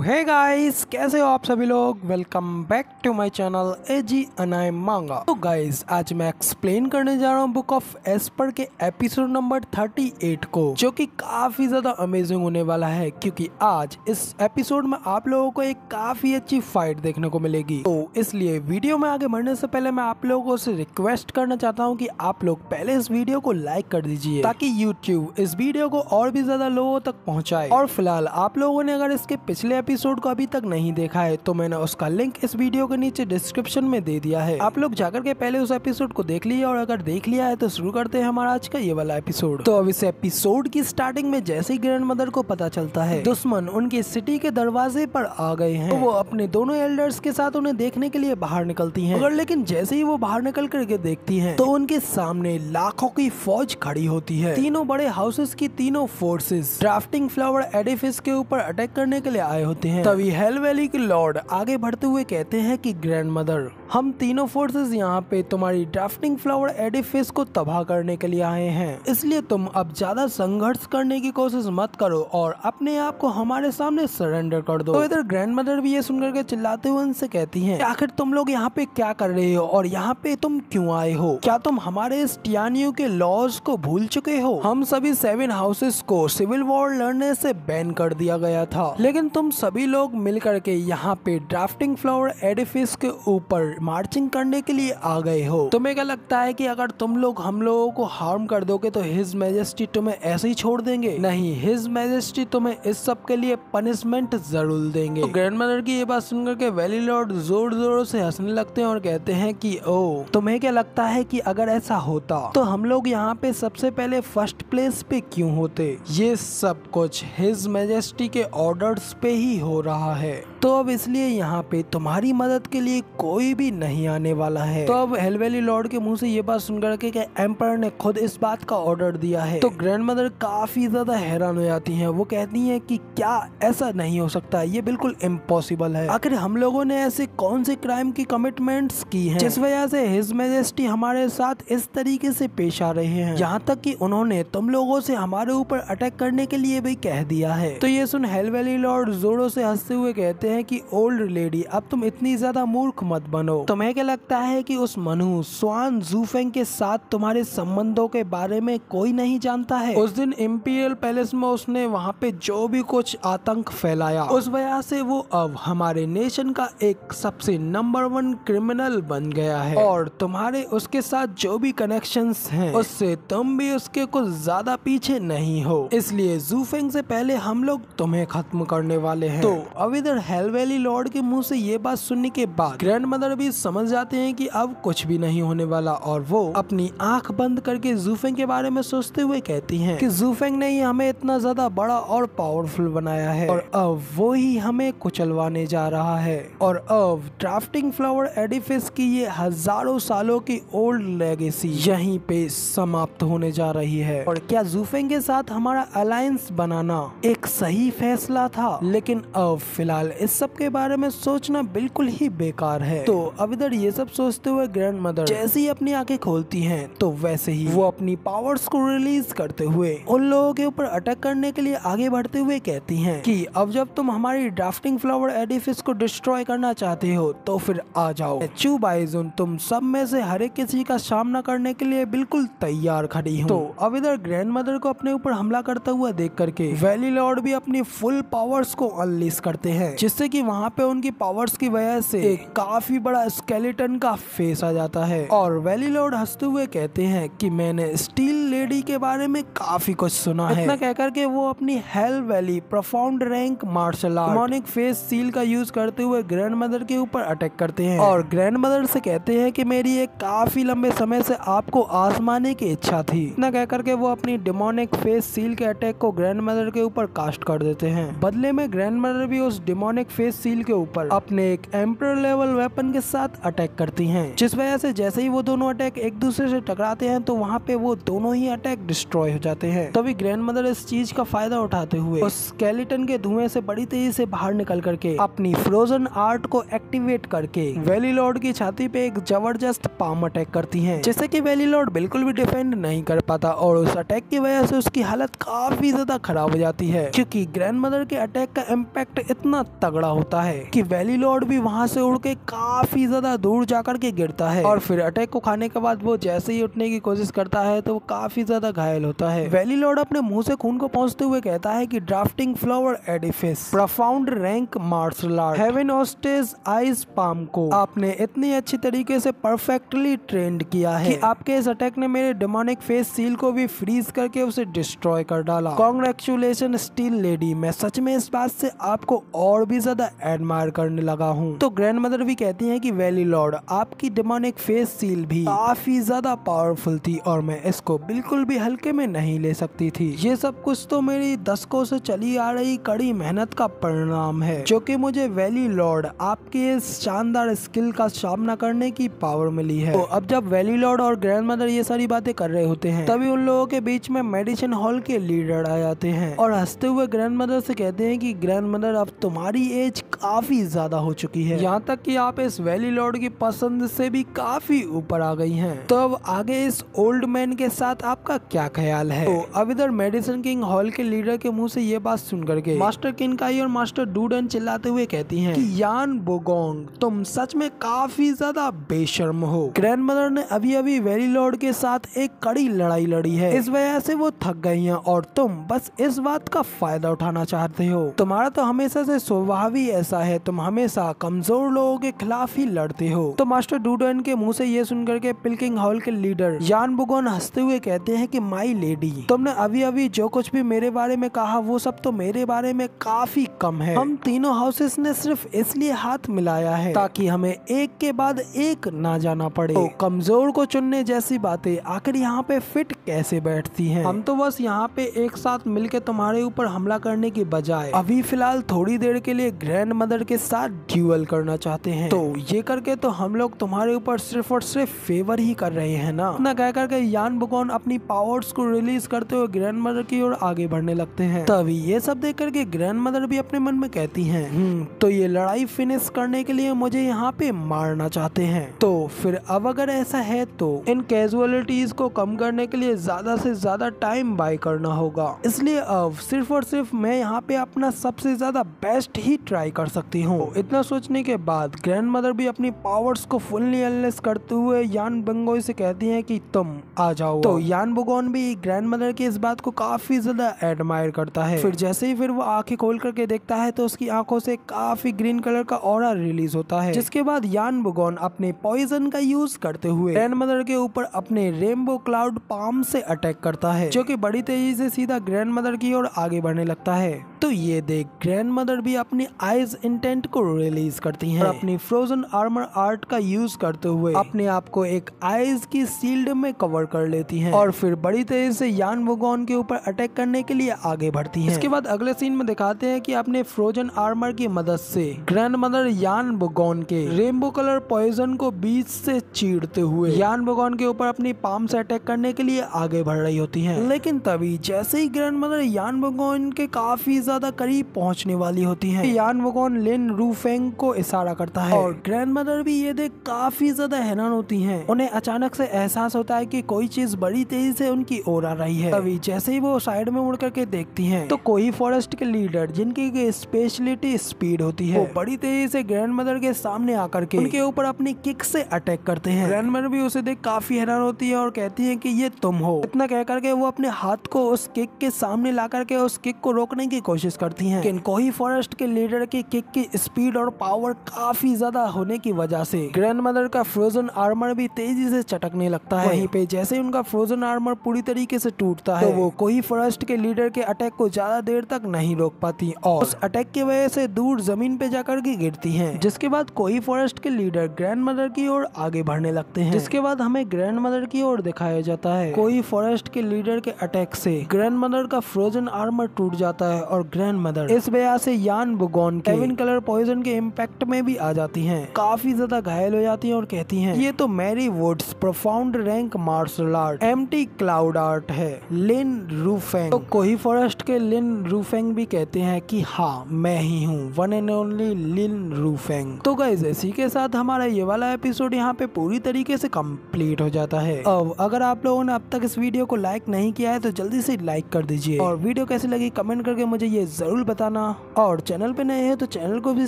Hey guys, कैसे हो आप सभी लोग। Welcome back to my channel एजी अनाय मांगा। तो गाइस, आज मैं एक्सप्लेन करने जा रहा हूँ बुक ऑफ एस्पर के एपिसोड नंबर 38 को, जो कि काफी ज्यादा अमेजिंग होने वाला है, क्योंकि आज इस एपिसोड में आप लोगों को एक काफी अच्छी फाइट देखने को मिलेगी। तो इसलिए वीडियो में आगे बढ़ने से पहले मैं आप लोगों से रिक्वेस्ट करना चाहता हूँ कि आप लोग पहले इस वीडियो को लाइक कर दीजिए, ताकि यूट्यूब इस वीडियो को और भी ज्यादा लोगों तक पहुँचाए। और फिलहाल आप लोगों ने अगर इसके पिछले एपिसोड को अभी तक नहीं देखा है तो मैंने उसका लिंक इस वीडियो के नीचे डिस्क्रिप्शन में दे दिया है। आप लोग जाकर के पहले उस एपिसोड को देख लीजिए, और अगर देख लिया है तो शुरू करते हैं हमारा आज का ये वाला एपिसोड। तो अब इस एपिसोड की स्टार्टिंग में जैसे ही ग्रैंड मदर को पता चलता है दुश्मन उनके सिटी के दरवाजे पर आ गए हैं, तो वो अपने दोनों एल्डर्स के साथ उन्हें देखने के लिए बाहर निकलती है। लेकिन जैसे ही वो बाहर निकल करके देखती है तो उनके सामने लाखों की फौज खड़ी होती है। तीनों बड़े हाउसेस की तीनों फोर्सेस ड्राफ्टिंग फ्लावर एडिफिस के ऊपर अटैक करने के लिए आए होते हैं। तभी हेल वैली के लॉर्ड आगे बढ़ते हुए कहते हैं कि ग्रैंड मदर, हम तीनों फोर्सेस यहाँ पे तुम्हारी ड्राफ्टिंग फ्लावर एडिफिस को तबाह करने के लिए आए हैं, इसलिए तुम अब ज्यादा संघर्ष करने की कोशिश मत करो और अपने आप को हमारे सामने सरेंडर कर दो। तो इधर ग्रैंड मदर भी ये सुनकर के चिल्लाते हुए उनसे कहती हैं, आखिर तुम लोग यहाँ पे क्या कर रहे हो और यहाँ पे तुम क्यों आए हो? क्या तुम हमारे इस टियानियो के लॉज को भूल चुके हो? हम सभी 7 हाउसेस को सिविल वॉर लड़ने से बैन कर दिया गया था, लेकिन तुम सभी लोग मिलकर के यहाँ पे ड्राफ्टिंग फ्लावर एडिफिस के ऊपर मार्चिंग करने के लिए आ गए हो। तुम्हें क्या लगता है कि अगर तुम लोग हम लोगों को हार्म कर दोगे तो हिज मैजेस्टी तुम्हें ऐसे ही छोड़ देंगे? नहीं, हिज मैजेस्टी तुम्हें इस सब के लिए पनिशमेंट जरूर देंगे। तो ग्रैंड मदर की ये बात सुनकर के वैली लॉर्ड जोर जोरों से हंसने लगते हैं और कहते हैं कि ओ, तुम्हें क्या लगता है कि अगर ऐसा होता तो हम लोग यहाँ पे सबसे पहले फर्स्ट प्लेस पे क्यों होते? ये सब कुछ हिज मैजेस्टी के ऑर्डर्स पे ही हो रहा है, तो अब इसलिए यहाँ पे तुम्हारी मदद के लिए कोई भी नहीं आने वाला है। तो अब हेल वैली लॉर्ड के मुंह से ये बात सुनकर के एम्पायर ने खुद इस बात का ऑर्डर दिया है, तो ग्रैंड मदर काफी ज्यादा हैरान हो जाती हैं। वो कहती हैं कि क्या ऐसा नहीं हो सकता, ये बिल्कुल इम्पॉसिबल है। आखिर हम लोगों ने ऐसे कौन से क्राइम की कमिटमेंट्स की हैं जिस वजह से हिज मैजेस्टी हमारे साथ इस तरीके से पेश आ रहे हैं, यहाँ तक कि उन्होंने तुम लोगों से हमारे ऊपर अटैक करने के लिए भी कह दिया है। तो ये सुन हेल वैली लॉर्ड जोरों से हंसते हुए कहते हैं कि ओल्ड लेडी, अब तुम इतनी ज्यादा मूर्ख मत बनो। तुम्हें क्या लगता है कि उस मनु स्वान जूफेंग के साथ तुम्हारे संबंधों के बारे में कोई नहीं जानता है? उस दिन इंपीरियल पैलेस में उसने वहाँ पे जो भी कुछ आतंक फैलाया, उस वजह से वो अब हमारे नेशन का एक सबसे नंबर 1 क्रिमिनल बन गया है, और तुम्हारे उसके साथ जो भी कनेक्शंस हैं उससे तुम भी उसके कुछ ज्यादा पीछे नहीं हो, इसलिए जूफेंग से पहले हम लोग तुम्हें खत्म करने वाले हैं। तो अब इधर हेल वैली लॉर्ड के मुंह से ये बात सुनने के बाद ग्रैंड मदर भी समझ जाते हैं कि अब कुछ भी नहीं होने वाला, और वो अपनी आंख बंद करके जूफेंग के बारे में सोचते हुए कहती हैं कि जूफेंग ने ही हमें इतना ज्यादा बड़ा और पावरफुल बनाया है, और अब वो ही हमें कुचलवाने जा रहा है, और अब ड्राफ्टिंग फ्लावर एडिफिस की ये हजारों सालों की ओल्ड लेगेसी यहीं पे समाप्त होने जा रही है। और क्या जूफेंग के साथ हमारा अलायंस बनाना एक सही फैसला था? लेकिन अब फिलहाल इस सब के बारे में सोचना बिल्कुल ही बेकार है। तो अब इधर ये सब सोचते हुए ग्रैंड मदर जैसे ही अपनी आंखें खोलती हैं तो वैसे ही वो अपनी पावर्स को रिलीज करते हुए उन लोगों के ऊपर अटैक करने के लिए आगे बढ़ते हुए कहती हैं कि अब जब तुम हमारी ड्राफ्टिंग फ्लावर एडिफिस को डिस्ट्रॉय करना चाहते हो तो फिर आ जाओ। चू बाइजुन, तुम सब में से हर एक किसी का सामना करने के लिए बिल्कुल तैयार खड़ी हूँ। तो अब इधर ग्रैंड मदर को अपने ऊपर हमला करता हुआ देख करके वैली लॉर्ड भी अपनी फुल पावर्स को अनलीश करते हैं, जिससे कि वहाँ पे उनकी पावर्स की वजह से एक काफी बड़ा स्केलेटन का फेस आ जाता है। और वैली लॉर्ड हंसते हुए कहते हैं कि मैंने स्टील लेडी के बारे में काफी कुछ सुना है। इतना कहकर के वो अपनी hell valley profound rank martial art demonic face seal का यूज करते हुए ग्रैंड मदर के ऊपर अटैक करते हैं, और ग्रैंड मदर से कहते हैं कि मेरी एक काफी लंबे समय से आपको आजमाने की इच्छा थी। इतना कहकर के वो अपनी डेमोनिक फेस सील के अटैक को ग्रैंड मदर के ऊपर कास्ट कर देते हैं। बदले में ग्रैंड मदर भी उस डेमोनिक फेस सील के ऊपर अपने एक एम्परर लेवल वेपन के साथ अटैक करती हैं, जिस वजह से जैसे ही वो दोनों अटैक एक दूसरे से टकराते हैं तो वहाँ पे वो दोनों ही अटैक डिस्ट्रॉय हो जाते हैं। तभी ग्रैंड मदर इस चीज का फायदा उठाते हुए उस स्केलेटन के धुएं से बड़ी तेजी से बाहर निकल करके अपनी फ्रोजन आर्ट को एक्टिवेट करके वैली लॉर्ड की छाती पे एक जबरदस्त पाम अटैक करती हैं, जिससे कि वैली लॉर्ड बिल्कुल भी डिफेंड नहीं कर पाता, और उस अटैक की वजह से उसकी हालत काफी ज्यादा खराब हो जाती है, क्योंकि ग्रैंड मदर के अटैक का इम्पैक्ट इतना तगड़ा तगड़ा होता है कि वैली लॉर्ड भी वहाँ से उड़ के काफी ज्यादा दूर जाकर के गिरता है और फिर अटैक को खाने के बाद वो जैसे ही उठने की कोशिश करता है तो वो काफी ज्यादा घायल होता है। वैली लॉर्ड अपने मुंह से खून को पहुंचते हुए कहता है कि drafting flower edifice, profound rank martial art, heaven hostage ice palm को आपने इतनी अच्छी तरीके से परफेक्टली ट्रेंड किया है कि आपके इस अटैक ने मेरे डेमोनिक फेस सील को भी फ्रीज करके उसे डिस्ट्रॉय कर डाला। कांग्रेचुलेशन स्टील लेडी, मैं सच में इस बात से आपको और भी ज्यादा एडमायर करने लगा हूँ। तो ग्रैंड मदर भी कहती है कि वैली लॉर्ड आपकी डेमोनिक फेस सील भी काफी ज्यादा पावरफुल थी और मैं इसको बिल्कुल भी हल्के में नहीं ले सकती थी। ये सब कुछ तो मेरी दशकों से चली आ रही कड़ी मेहनत का परिणाम है जो कि मुझे वैली लॉर्ड आपके इस शानदार स्किल का सामना करने की पावर मिली है। तो अब जब वैली लॉर्ड और ग्रैंड मदर ये सारी बातें कर रहे होते हैं तभी उन लोगों के बीच में मेडिसिन हॉल के लीडर आ जाते हैं और हंसते हुए ग्रैंड मदर से कहते हैं कि ग्रैंड मदर अब तुम्हारी एज काफी ज्यादा हो चुकी है, यहाँ तक कि आप इस वैली लॉर्ड की पसंद से भी काफी ऊपर आ गई हैं। तो अब आगे इस ओल्ड मैन के साथ आपका क्या ख्याल है? तो अब इधर मेडिसिन किंग हॉल के लीडर के मुंह से ये बात सुन करके मास्टर किनकाई और मास्टर डूडन चिल्लाते हुए कहती हैं कि यान बोगोंग तुम सच में काफी ज्यादा बेशर्म हो। ग्रैंड मदर ने अभी अभी वैली लॉर्ड के साथ एक कड़ी लड़ाई लड़ी है, इस वजह से वो थक गई हैं और तुम बस इस बात का फायदा उठाना चाहते हो। तुम्हारा तो हमेशा से स्वभाव ही ऐसा है, तुम हमेशा कमजोर लोगों के खिलाफ ही लड़ते हो। तो मास्टर डूडन के मुंह से ये सुन करके पिल्किंग हॉल के लीडर यान बोगोन हंसते हुए कहते हैं कि माई लेडी, तुमने अभी अभी जो कुछ भी मेरे बारे में कहा वो सब तो मेरे बारे में काफी कम है। हम तीनों हाउसेस ने सिर्फ इसलिए हाथ मिलाया है ताकि हमें एक के बाद एक ना जाना पड़े। तो कमजोर को चुनने जैसी बातें आखिर यहाँ पे फिट कैसे बैठती हैं? हम तो बस यहाँ पे एक साथ मिलके तुम्हारे ऊपर हमला करने की बजाय अभी फिलहाल थोड़ी देर के लिए ग्रैंड मदर के साथ ड्यूअल करना चाहते हैं। तो ये करके तो हम लोग तुम्हारे ऊपर सिर्फ और सिर्फ फेवर ही कर रहे हैं ना। इतना कह करके यान बोगोन अपनी पावर्स को रिलीज करते हुए ग्रैंड मदर की ओर आगे बढ़ने लगते हैं। तभी ये सब देख करके ग्रैंड मदर भी अपने मन में कहती हैं तो ये लड़ाई फिनिश करने के लिए मुझे यहाँ पे मारना चाहते हैं। तो फिर अब अगर ऐसा है तो इन कैजुअलिटीज को कम करने के लिए ज्यादा से ज्यादा टाइम बाय करना होगा, इसलिए अब सिर्फ और सिर्फ मैं यहाँ पे अपना सबसे ज्यादा बेस्ट ही ट्राई कर सकती हूँ। इतना सोचने के बाद ग्रैंड मदर भी अपनी पावर्स को फुल्ली अनलेस करते हुए यान बोगोन से कहती हैं कि तुम आ जाओ। तो यान बोगोन भी ग्रैंड मदर की इस बात को काफी ज्यादा एडमायर करता है। फिर जैसे ही फिर वो आंखें खोल करके देखता है तो उसकी आंखों से काफी ग्रीन कलर का ऑरा रिलीज होता है, जिसके बाद यान बोगोन अपने पॉइजन का यूज करते हुए ग्रैंड मदर के ऊपर अपने रेनबो क्लाउड पाम से अटैक करता है, जो कि बड़ी तेजी से सीधा ग्रैंड मदर की ओर आगे बढ़ने लगता है। तो ये देख ग्रैंड मदर भी अपनी आइज इंटेंट को रिलीज करती हैं और अपनी फ्रोजन आर्मर आर्ट का यूज करते हुए अपने आप को एक आइज की सील्ड में कवर कर लेती हैं और फिर बड़ी तेजी से यान बोगोन के ऊपर अटैक करने के लिए आगे बढ़ती हैं। इसके बाद अगले सीन में दिखाते हैं कि अपने फ्रोजन आर्मर की मदद से ग्रैंड मदर यान बोगोन के रेनबो कलर पॉइजन को बीच से चीरते हुए यान बोगोन के ऊपर अपनी पाम से अटैक करने के लिए आगे बढ़ रही होती हैं। लेकिन तभी जैसे ही ग्रैंड मदर यान बोगोन के काफी ज्यादा करीब पहुंचने वाली होती हैं, यान बोगोन लिन रूफेंग को इशारा करता है और ग्रैंड मदर भी ये देख काफी ज्यादा हैरान होती हैं। उन्हें अचानक से एहसास होता है कि कोई चीज बड़ी तेजी से उनकी ओर आ रही है। तभी जैसे ही वो साइड में मुड़ करके देखती हैं तो कोई फॉरेस्ट के लीडर जिनकी स्पेशलिटी स्पीड होती है वो बड़ी तेजी से ग्रैंड मदर के सामने आकर के उनके ऊपर अपनी किक से अटैक करते हैं। ग्रैंड मदर भी उसे देख काफी हैरान होती है और कहती है कि ये तुम हो। इतना कह करके वो अपने हाथ को उस किक के सामने ला करके उस किक को रोकने की कोशिश करती हैं, लेकिन कोई फॉरेस्ट के लीडर की किक की स्पीड और पावर काफी ज्यादा होने की वजह से ग्रैंड मदर का फ्रोजन आर्मर भी तेजी से चटकने लगता है। वहीं पे जैसे उनका फ्रोजन आर्मर पूरी तरीके से टूटता है तो वो कोई फॉरेस्ट के लीडर के अटैक को ज्यादा देर तक नहीं रोक पाती और उस अटैक की वजह से दूर जमीन पे जाकर के गिरती हैं, जिसके बाद कोई फॉरेस्ट के लीडर ग्रैंड मदर की ओर आगे बढ़ने लगते हैं। जिसके बाद हमें ग्रैंड मदर की ओर दिखाया जाता है कोई फॉरेस्ट के लीडर के अटैक से ग्रैंड मदर का फ्रोजन आर्मर टूट जाता है और ग्रैंड मदर इस वजह से यान बोगोन के हेवन कलर पॉइजन के इम्पैक्ट में भी आ जाती हैं, काफी ज्यादा घायल हो जाती हैं और कहती हैं ये तो merry woods profound rank martial art empty cloud art है लिन रूफेंग। तो कोई फॉरेस्ट के लिन रूफेंग भी कहते हैं कि हाँ मैं ही हूँ, वन एंड ओनली लिन रूफेंग। तो गाइस इसी के साथ हमारा ये वाला एपिसोड यहाँ पे पूरी तरीके से कंप्लीट हो जाता है। अब अगर आप लोगों ने अब तक इस वीडियो को लाइक नहीं किया है तो जल्दी से लाइक कर दीजिए और वीडियो कैसी लगी कमेंट करके मुझे ये जरूर बताना और चैनल पे पे नए हैं तो चैनल को भी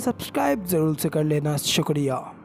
सब्सक्राइब जरूर से कर लेना। शुक्रिया।